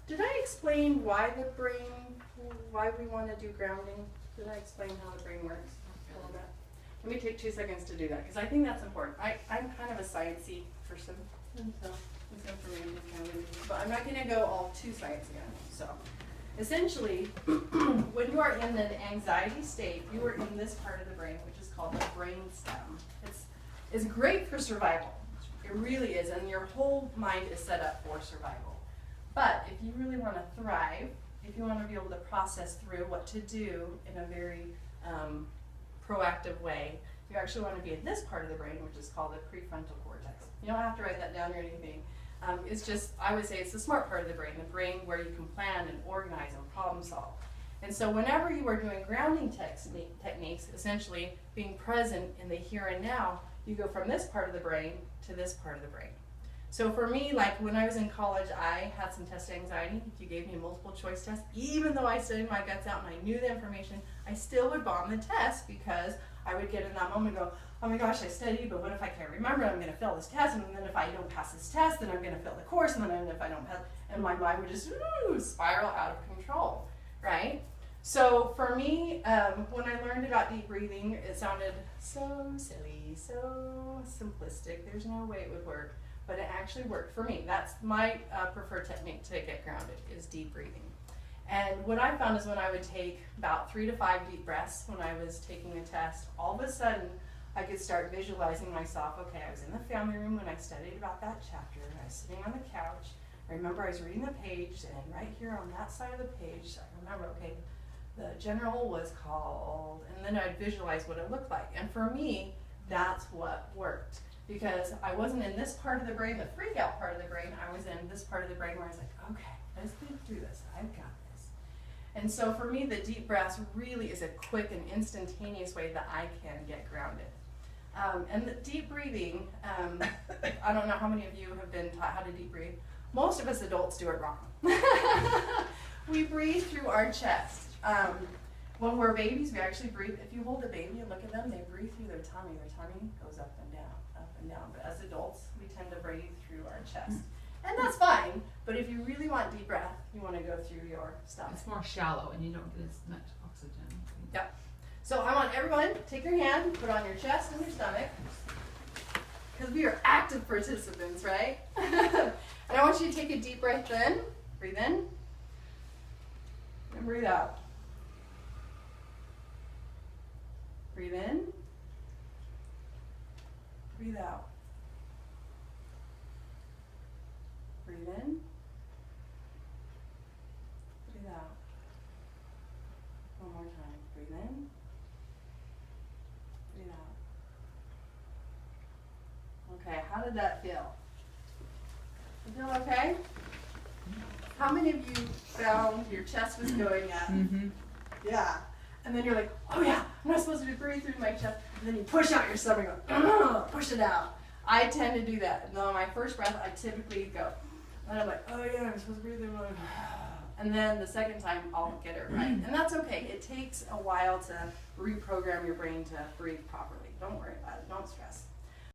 Did I explain why why we want to do grounding? Did I explain how the brain works a little bit? Let me take 2 seconds to do that, because I think that's important. I'm kind of a sciencey person, and so this information is kind of, but I'm not going to go all too science again. So, essentially, when you are in an anxiety state, you are in this part of the brain, which is called the brain stem. It's great for survival. It really is, and your whole mind is set up for survival. But if you really want to thrive, if you want to be able to process through what to do in a very proactive way, you actually want to be in this part of the brain, which is called the prefrontal cortex. You don't have to write that down or anything. It's just, I would say it's the smart part of the brain where you can plan and organize and problem solve. And so whenever you are doing grounding techniques, essentially being present in the here and now, you go from this part of the brain to this part of the brain. So for me, like when I was in college, I had some test anxiety. If you gave me a multiple choice test, even though I studied my guts out and I knew the information, I still would bomb the test because I would get in that moment and go, oh my gosh, I studied, but what if I can't remember? I'm going to fail this test, and then if I don't pass this test, then I'm going to fail the course, and then if I don't pass, and my mind would just spiral out of control, right? So for me, when I learned about deep breathing, it sounded so silly, so simplistic. There's no way it would work, but it actually worked for me. That's my preferred technique to get grounded, is deep breathing. And what I found is when I would take about 3 to 5 deep breaths when I was taking the test, all of a sudden I could start visualizing myself. Okay, I was in the family room when I studied about that chapter. I was sitting on the couch. I remember I was reading the page, and right here on that side of the page, I remember, okay, the general was called, and then I'd visualize what it looked like. And for me, that's what worked. Because I wasn't in this part of the brain, the freak out part of the brain, I was in this part of the brain where I was like, okay, let's get through this, I've got this. And so for me, the deep breaths really is a quick and instantaneous way that I can get grounded. And the deep breathing, I don't know how many of you have been taught how to deep breathe. Most of us adults do it wrong. We breathe through our chest. When we're babies, we actually breathe. If you hold a baby and look at them, they breathe through their tummy. Their tummy goes up and down, up and down. But as adults, we tend to breathe through our chest. And that's fine, but if you really want deep breath, you want to go through your stomach. It's more shallow and you don't get as much oxygen. Yep. So I want everyone, take your hand, put it on your chest and your stomach, because we are active participants, right? And I want you to take a deep breath in, breathe in, and breathe out. Breathe in, breathe out. Breathe in, breathe out. One more time. Breathe in, breathe out. Okay, how did that feel? You feel okay? How many of you found your chest was going up? Mm-hmm. Yeah. And then you're like, oh yeah, I'm not supposed to breathe through my chest. And then you push out your stomach and go, push it out. I tend to do that. And on my first breath, I typically go. And I'm like, oh yeah, I'm supposed to breathe through my... And then the second time, I'll get it right. And that's okay. It takes a while to reprogram your brain to breathe properly. Don't worry about it. Don't stress.